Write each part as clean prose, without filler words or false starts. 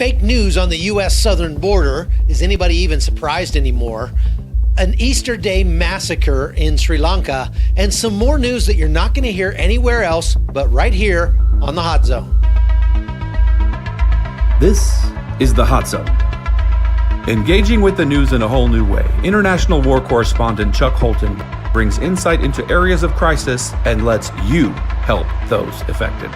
Fake news on the U.S. southern border. Is anybody even surprised anymore? An Easter Day massacre in Sri Lanka, and some more news that you're not going to hear anywhere else but right here on the Hot Zone. This is the Hot Zone. Engaging with the news in a whole new way, international war correspondent Chuck Holton brings insight into areas of crisis and lets you help those affected.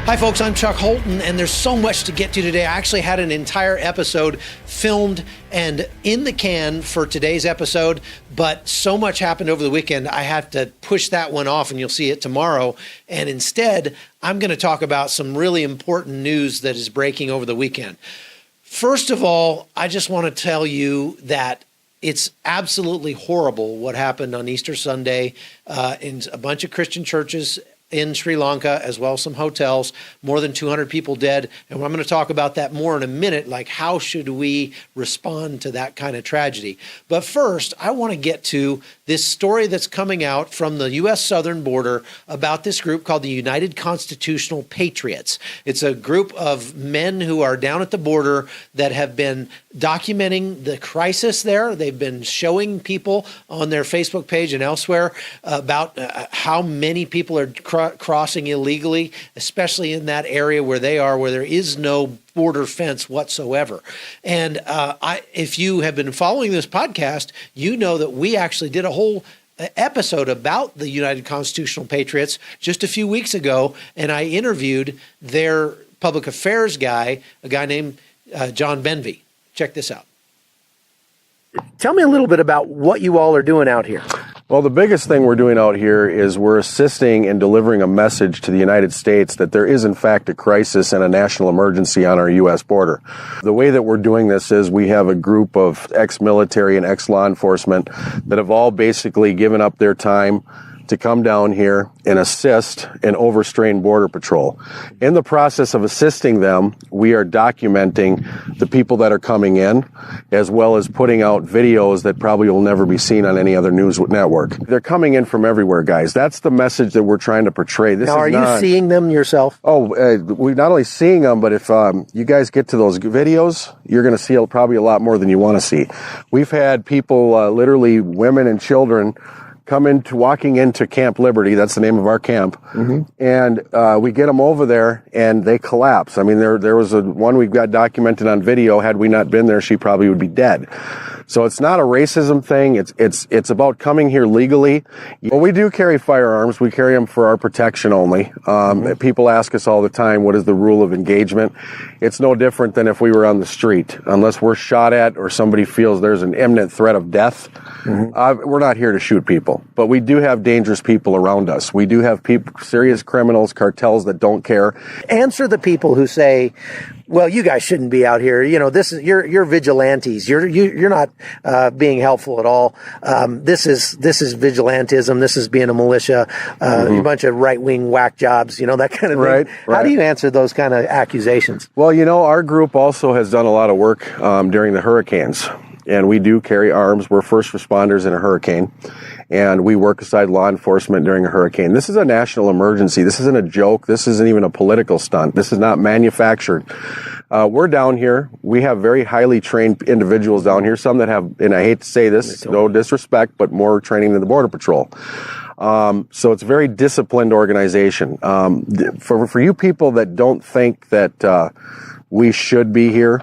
Hi folks, I'm Chuck Holton, and there's so much to get to today. I actually had an entire episode filmed and in the can for today's episode, but so much happened over the weekend, I have to push that one off, and you'll see it tomorrow. And instead, I'm going to talk about some really important news that is breaking over the weekend. First of all, I just want to tell you that it's absolutely horrible what happened on Easter Sunday in a bunch of Christian churches in Sri Lanka, as well as some hotels, more than 200 people dead. And I'm going to talk about that more in a minute, like how should we respond to that kind of tragedy. But first, I want to get to this story that's coming out from the U.S. southern border about this group called the United Constitutional Patriots. It's a group of men who are down at the border that have been documenting the crisis there. They've been showing people on their Facebook page and elsewhere about how many people are crossing illegally, especially in that area where they are, where there is no border fence whatsoever. And if you have been following this podcast, you know that we actually did a whole episode about the United Constitutional Patriots just a few weeks ago, and I interviewed their public affairs guy, a guy named John Benvey. Check this out. Tell me a little bit about what you all are doing out here. Well, the biggest thing we're doing out here is we're assisting in delivering a message to the United States that there is, in fact, a crisis and a national emergency on our U.S. border. The way that we're doing this is we have a group of ex-military and ex-law enforcement that have all basically given up their time to come down here and assist in overstrained border patrol. In the process of assisting them, we are documenting the people that are coming in, as well as putting out videos that probably will never be seen on any other news network. They're coming in from everywhere, guys. That's the message that we're trying to portray. Now, are you seeing them yourself? We're not only seeing them, but if you guys get to those videos, you're going to see probably a lot more than you want to see. We've had people, literally women and children, walking into Camp Liberty. That's the name of our camp. Mm-hmm. And we get them over there and they collapse. I mean, there was one we've got documented on video. Had we not been there, she probably would be dead. So it's not a racism thing. It's about coming here legally. Well, we do carry firearms. We carry them for our protection only. People ask us all the time, what is the rule of engagement? It's no different than if we were on the street. Unless we're shot at or somebody feels there's an imminent threat of death, we're not here to shoot people. But we do have dangerous people around us. We do have serious criminals, cartels that don't care. Answer the people who say, well, you guys shouldn't be out here. You know, you're vigilantes. You're not being helpful at all. This is vigilantism. This is being a militia. A bunch of right-wing whack jobs. You know, that kind of thing. Right. How do you answer those kind of accusations? Well, you know, our group also has done a lot of work during the hurricanes, and we do carry arms. We're first responders in a hurricane, and we work beside law enforcement during a hurricane. This is a national emergency. This isn't a joke. This isn't even a political stunt. This is not manufactured. We're down here. We have very highly trained individuals down here, some that have, and I hate to say this, no disrespect, but more training than the Border Patrol. So it's a very disciplined organization. For you people that don't think that we should be here,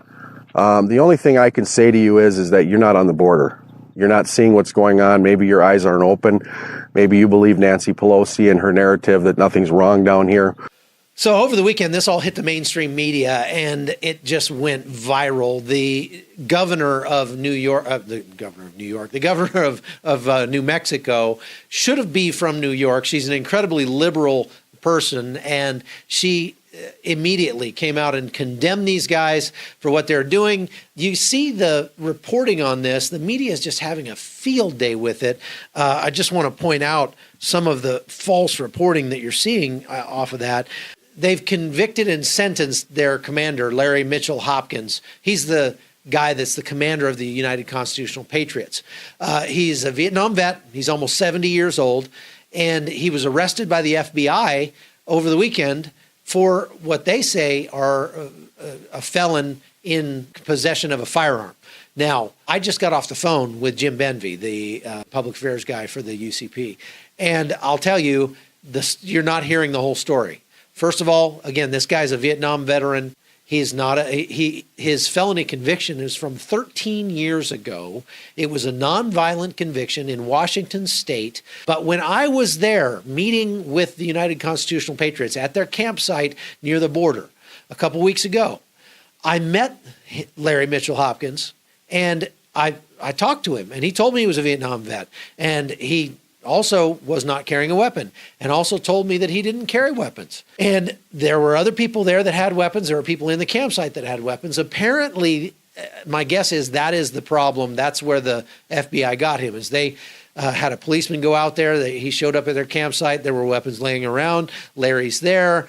the only thing I can say to you is that you're not on the border. You're not seeing what's going on. Maybe your eyes aren't open. Maybe you believe Nancy Pelosi and her narrative that nothing's wrong down here. So over the weekend, this all hit the mainstream media, and it just went viral. The governor of New York, the governor of New Mexico should be from New York. She's an incredibly liberal person, and she immediately came out and condemned these guys for what they're doing. You see the reporting on this. The media is just having a field day with it. I just want to point out some of the false reporting that you're seeing off of that. They've convicted and sentenced their commander, Larry Mitchell Hopkins. He's the guy that's the commander of the United Constitutional Patriots. He's a Vietnam vet. He's almost 70 years old, and he was arrested by the FBI over the weekend for what they say are a felon in possession of a firearm. Now, I just got off the phone with Jim Benvey, the public affairs guy for the UCP, and I'll tell you, you're not hearing the whole story. First of all, again, this guy's a Vietnam veteran. He's not his felony conviction is from 13 years ago. It was a nonviolent conviction in Washington state. But when I was there meeting with the United Constitutional Patriots at their campsite near the border a couple weeks ago, I met Larry Mitchell Hopkins, and I talked to him, and he told me he was a Vietnam vet, and he also was not carrying a weapon, and also told me that he didn't carry weapons. And there were other people there that had weapons. There were people in the campsite that had weapons. Apparently, my guess is that is the problem. That's where the FBI got him, is they had a policeman go out there. He showed up at their campsite. There were weapons laying around. Larry's there.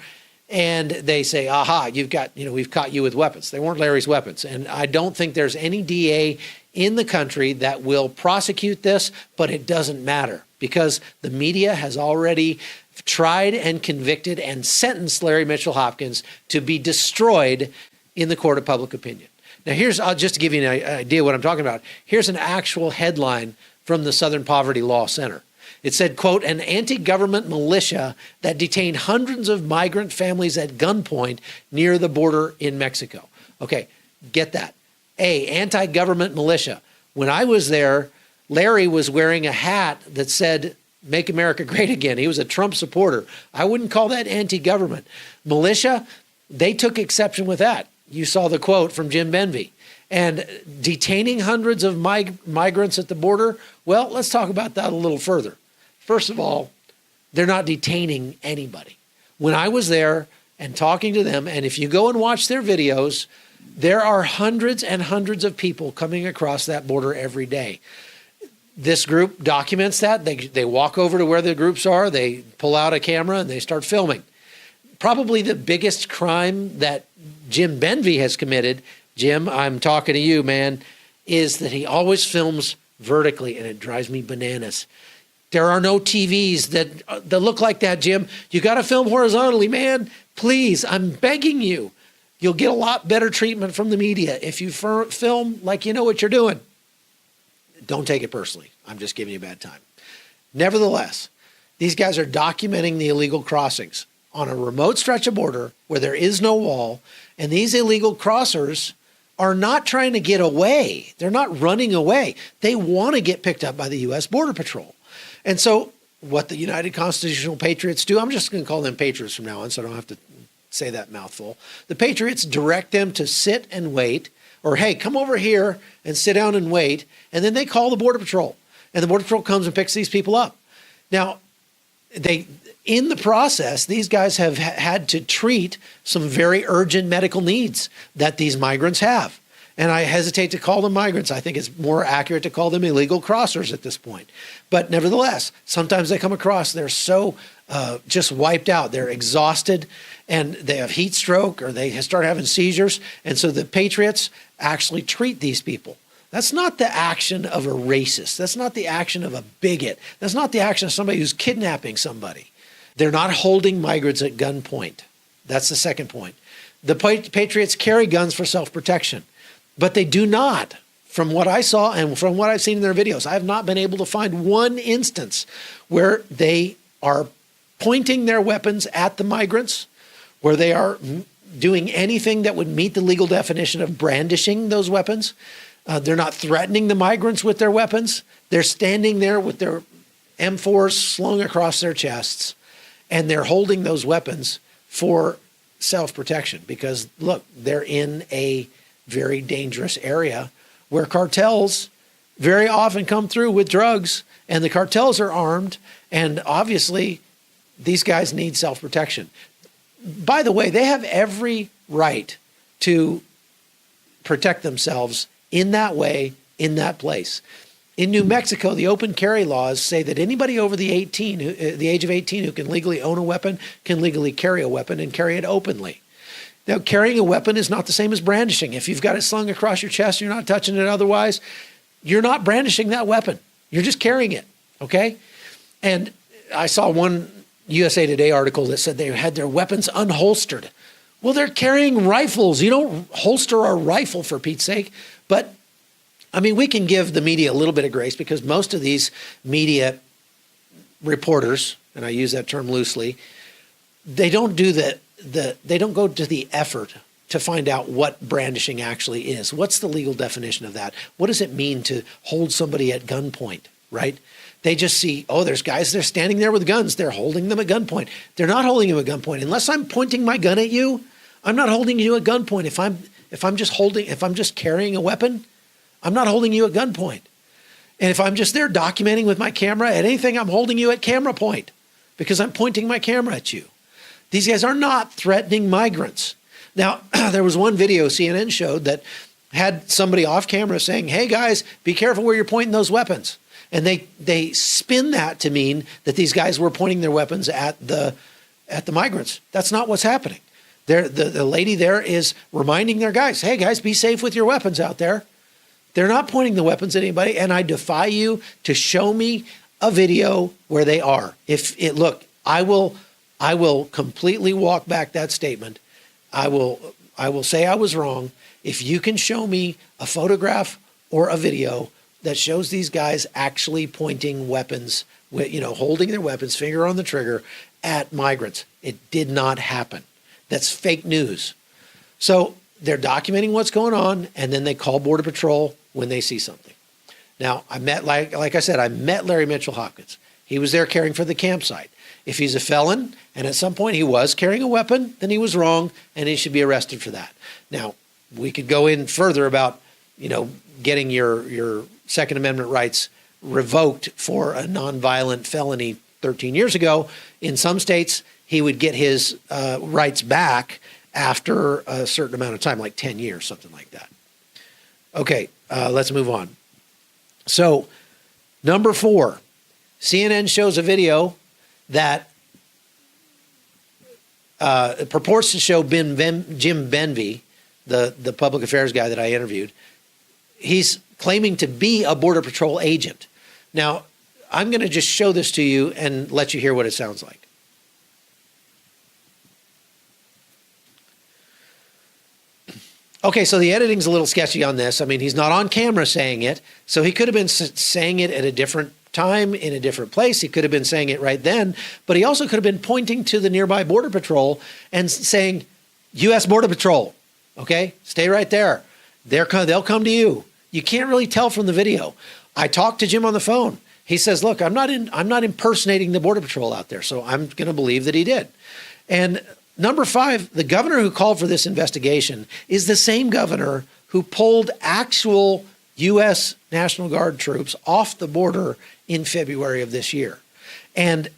And they say, aha, we've caught you with weapons. They weren't Larry's weapons. And I don't think there's any DA in the country that will prosecute this, but it doesn't matter because the media has already tried and convicted and sentenced Larry Mitchell Hopkins to be destroyed in the court of public opinion. Now, just to give you an idea what I'm talking about, here's an actual headline from the Southern Poverty Law Center. It said, quote, an anti-government militia that detained hundreds of migrant families at gunpoint near the border in Mexico. Okay, get that. Anti-government militia. When I was there, Larry was wearing a hat that said, Make America Great Again. He was a Trump supporter. I wouldn't call that anti-government. Militia, they took exception with that. You saw the quote from Jim Benvey. And detaining hundreds of migrants at the border, well, let's talk about that a little further. First of all, they're not detaining anybody. When I was there and talking to them, and if you go and watch their videos, there are hundreds and hundreds of people coming across that border every day. This group documents that. They walk over to where the groups are, they pull out a camera, and they start filming. Probably the biggest crime that Jim Benvey has committed, Jim, I'm talking to you, man, is that he always films vertically, and it drives me bananas. There are no TVs that look like that, Jim. You got to film horizontally, man. Please, I'm begging you. You'll get a lot better treatment from the media if you film like you know what you're doing. Don't take it personally. I'm just giving you a bad time. Nevertheless, these guys are documenting the illegal crossings on a remote stretch of border where there is no wall, and these illegal crossers are not trying to get away. They're not running away. They want to get picked up by the U.S. Border Patrol. And so what the United Constitutional Patriots do, I'm just going to call them Patriots from now on so I don't have to say that mouthful. The Patriots direct them to sit and wait, or hey, come over here and sit down and wait, and then they call the Border Patrol. And the Border Patrol comes and picks these people up. Now, in the process, these guys have had to treat some very urgent medical needs that these migrants have. And I hesitate to call them migrants. I think it's more accurate to call them illegal crossers at this point. But nevertheless, sometimes they come across, they're so just wiped out. They're exhausted and they have heat stroke or they start having seizures. And so the Patriots actually treat these people. That's not the action of a racist. That's not the action of a bigot. That's not the action of somebody who's kidnapping somebody. They're not holding migrants at gunpoint. That's the second point. The Patriots carry guns for self-protection. But they do not, from what I saw and from what I've seen in their videos, I have not been able to find one instance where they are pointing their weapons at the migrants, where they are doing anything that would meet the legal definition of brandishing those weapons. They're not threatening the migrants with their weapons. They're standing there with their M4s slung across their chests, and they're holding those weapons for self-protection because, look, they're in a very dangerous area where cartels very often come through with drugs and the cartels are armed. And obviously these guys need self-protection. By the way, they have every right to protect themselves in that way, in that place. In New Mexico, the open carry laws say that anybody over the age of 18 who can legally own a weapon can legally carry a weapon and carry it openly. Now, carrying a weapon is not the same as brandishing. If you've got it slung across your chest, you're not touching it otherwise, you're not brandishing that weapon. You're just carrying it, okay? And I saw one USA Today article that said they had their weapons unholstered. Well, they're carrying rifles. You don't holster a rifle, for Pete's sake. But, I mean, we can give the media a little bit of grace because most of these media reporters, and I use that term loosely, they don't do they don't go to the effort to find out what brandishing actually is. What's the legal definition of that? What does it mean to hold somebody at gunpoint, right? They just see, oh, there's guys, they're standing there with guns. They're holding them at gunpoint. They're not holding them at gunpoint. Unless I'm pointing my gun at you, I'm not holding you at gunpoint. If I'm just carrying a weapon, I'm not holding you at gunpoint. And if I'm just there documenting with my camera at anything, I'm holding you at camera point because I'm pointing my camera at you. These guys are not threatening migrants. Now, there was one video CNN showed that had somebody off camera saying, hey guys, be careful where you're pointing those weapons. And they spin that to mean that these guys were pointing their weapons at the migrants. That's not what's happening. The lady there is reminding their guys, hey guys, be safe with your weapons out there. They're not pointing the weapons at anybody, and I defy you to show me a video where they are. Look, I will completely walk back that statement. I will say I was wrong. If you can show me a photograph or a video that shows these guys actually pointing weapons, holding their weapons, finger on the trigger at migrants. It did not happen. That's fake news. So they're documenting what's going on, and then they call Border Patrol when they see something. Now, I met Larry Mitchell Hopkins. He was there caring for the campsite. If he's a felon, and at some point he was carrying a weapon, then he was wrong, and he should be arrested for that. Now, we could go in further about, getting your Second Amendment rights revoked for a nonviolent felony 13 years ago. In some states, he would get his rights back after a certain amount of time, like 10 years, something like that. Okay, let's move on. So, number 4, CNN shows a video that purports to show Jim Benvey, the public affairs guy that I interviewed. He's claiming to be a Border Patrol agent. Now, I'm going to just show this to you and let you hear what it sounds like. Okay, so the editing's a little sketchy on this. I mean, he's not on camera saying it, so he could have been saying it at a different time in a different place. He could have been saying it right then, but he also could have been pointing to the nearby Border Patrol and saying, U.S. Border Patrol, okay? Stay right there. They'll come to you. You can't really tell from the video. I talked to Jim on the phone. He says, look, I'm not impersonating the Border Patrol out there, so I'm going to believe that he did. And number 5, the governor who called for this investigation is the same governor who pulled actual U.S. National Guard troops off the border in February of this year. And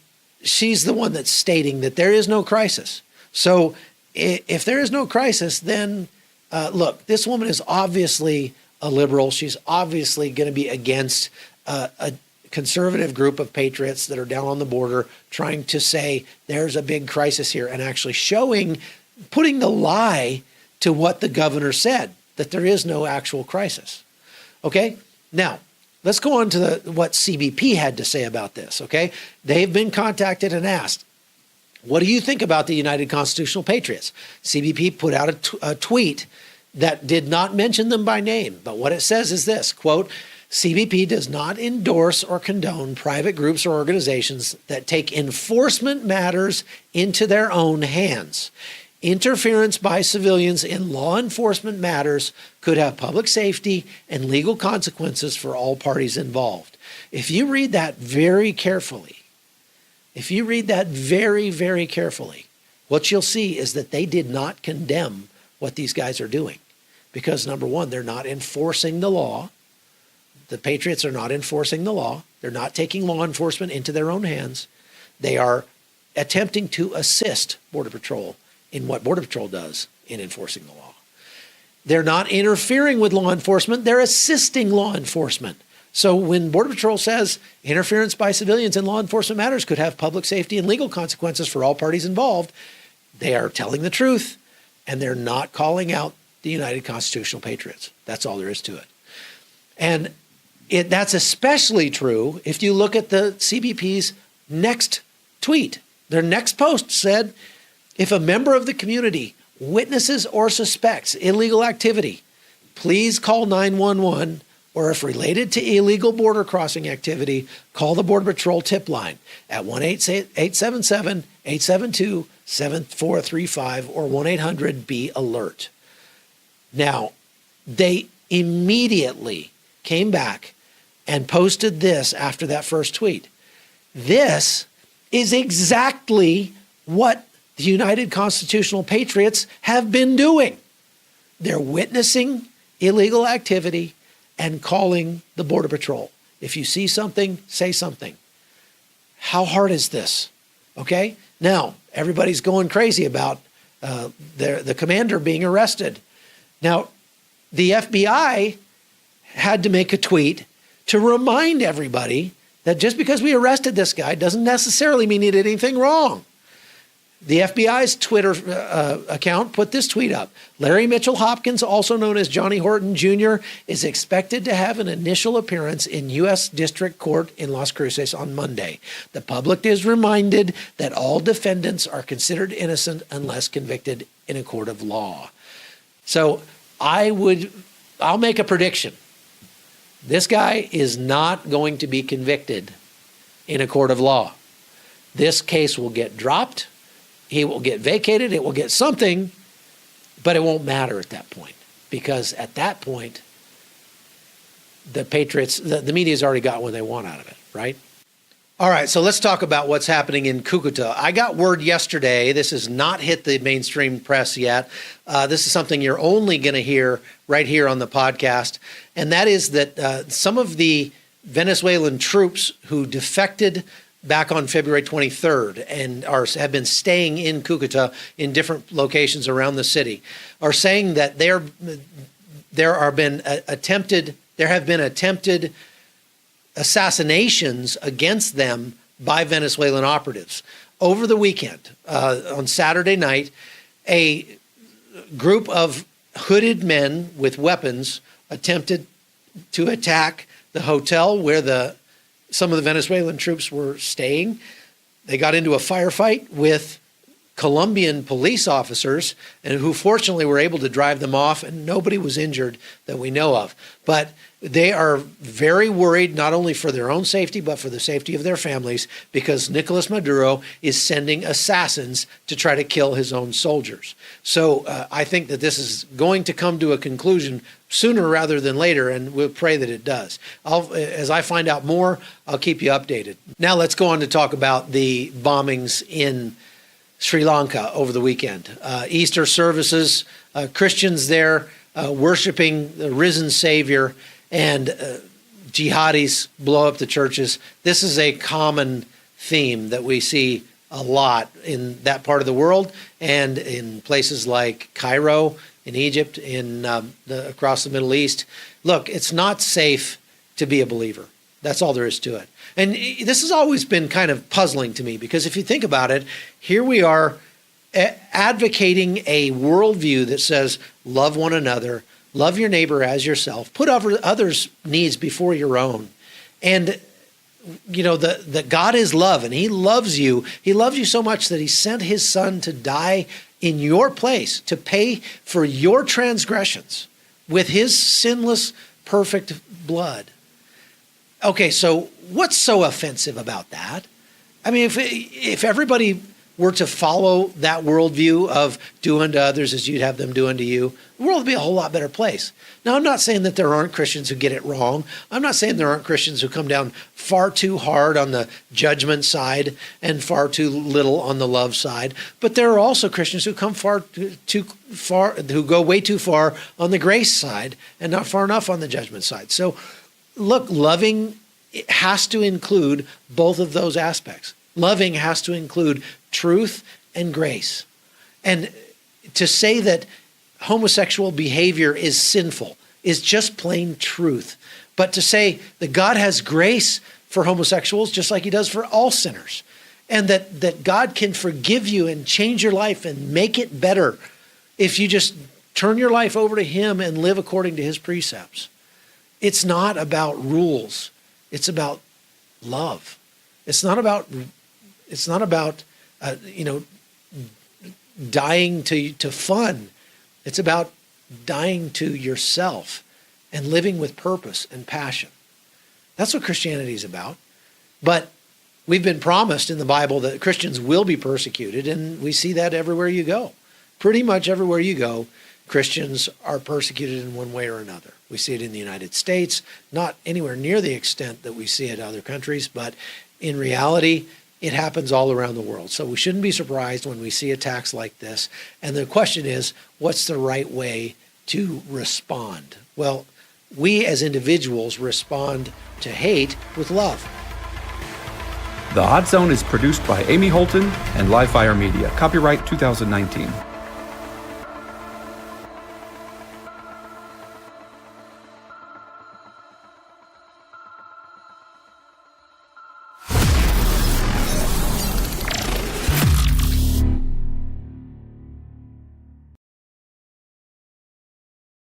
she's the one that's stating that there is no crisis. So if there is no crisis, then look, this woman is obviously a liberal. She's obviously going to be against a conservative group of patriots that are down on the border trying to say there's a big crisis here and actually putting the lie to what the governor said, that there is no actual crisis. Okay, now let's go on to what CBP had to say about this. Okay, they've been contacted and asked, what do you think about the United Constitutional Patriots? CBP put out a tweet that did not mention them by name, but what it says is this, quote, CBP does not endorse or condone private groups or organizations that take enforcement matters into their own hands. Interference by civilians in law enforcement matters could have public safety and legal consequences for all parties involved. If you read that very carefully, very carefully, what you'll see is that they did not condemn what these guys are doing. Because number 1, they're not enforcing the law. The Patriots are not enforcing the law. They're not taking law enforcement into their own hands. They are attempting to assist Border Patrol in what Border Patrol does in enforcing the law. They're not interfering with law enforcement. They're assisting law enforcement. So when Border Patrol says interference by civilians in law enforcement matters could have public safety and legal consequences for all parties involved, they are telling the truth, and they're not calling out the United Constitutional Patriots. That's all there is to it. And that's especially true if you look at the CBP's next tweet. Their next post said, if a member of the community witnesses or suspects illegal activity, please call 911, or if related to illegal border crossing activity, call the Border Patrol tip line at 1-877-872-7435 or 1-800-BE-ALERT. Now, they immediately came back and posted this after that first tweet. This is exactly what the United Constitutional Patriots have been doing. They're witnessing illegal activity and calling the Border Patrol. If you see something, say something. How hard is this? Okay? Now, everybody's going crazy about the commander being arrested. Now, the FBI had to make a tweet to remind everybody that just because we arrested this guy doesn't necessarily mean he did anything wrong. The FBI's Twitter account put this tweet up. Larry Mitchell Hopkins, also known as Johnny Horton Jr., is expected to have an initial appearance in U.S. District Court in Las Cruces on Monday. The public is reminded that all defendants are considered innocent unless convicted in a court of law. So I'll make a prediction. This guy is not going to be convicted in a court of law. This case will get dropped. He will get vacated. It will get something, but it won't matter at that point, because at that point, the Patriots, the media's already got what they want out of it, right? All right, so let's talk about what's happening in Cucuta. I got word yesterday, this has not hit the mainstream press yet. This is something you're only going to hear right here on the podcast, and that is that some of the Venezuelan troops who defected back on February 23rd and have been staying in Cucuta in different locations around the city are saying that there have been attempted assassinations against them by Venezuelan operatives. Over the weekend, on Saturday night, a group of hooded men with weapons attempted to attack the hotel where some of the Venezuelan troops were staying. They got into a firefight with Colombian police officers, and who fortunately were able to drive them off, and nobody was injured that we know of. But they are very worried, not only for their own safety, but for the safety of their families, because Nicolas Maduro is sending assassins to try to kill his own soldiers. So I think that this is going to come to a conclusion sooner rather than later, and we'll pray that it does. As I find out more, I'll keep you updated. Now let's go on to talk about the bombings in Sri Lanka over the weekend. Easter services, Christians there worshiping the risen Savior, and jihadis blow up the churches. This is a common theme that we see a lot in that part of the world and in places like Cairo, in Egypt, across the Middle East. Look, it's not safe to be a believer. That's all there is to it. And this has always been kind of puzzling to me, because if you think about it, here we are advocating a worldview that says, love one another, love your neighbor as yourself, put others' needs before your own. And, you know, that God is love, and he loves you. He loves you so much that he sent his son to die in your place, to pay for your transgressions with his sinless, perfect blood. Okay, so what's so offensive about that? I mean, if everybody were to follow that worldview of do unto others as you'd have them do unto you, the world would be a whole lot better place. Now, I'm not saying that there aren't Christians who get it wrong. I'm not saying there aren't Christians who come down far too hard on the judgment side and far too little on the love side. But there are also Christians who come who go way too far on the grace side and not far enough on the judgment side. So, look, loving has to include both of those aspects. Loving has to include truth and grace. And to say that homosexual behavior is sinful is just plain truth. But to say that God has grace for homosexuals just like he does for all sinners, and that God can forgive you and change your life and make it better if you just turn your life over to him and live according to his precepts. It's not about rules. It's about love. It's not about dying to fun. It's about dying to yourself and living with purpose and passion. That's what Christianity is about. But we've been promised in the Bible that Christians will be persecuted, and we see that everywhere you go. Pretty much everywhere you go, Christians are persecuted in one way or another. We see it in the United States, not anywhere near the extent that we see it in other countries, but in reality, it happens all around the world. So we shouldn't be surprised when we see attacks like this. And the question is, what's the right way to respond? Well, we as individuals respond to hate with love. The Hot Zone is produced by Amy Holton and Livefire Media. Copyright 2019.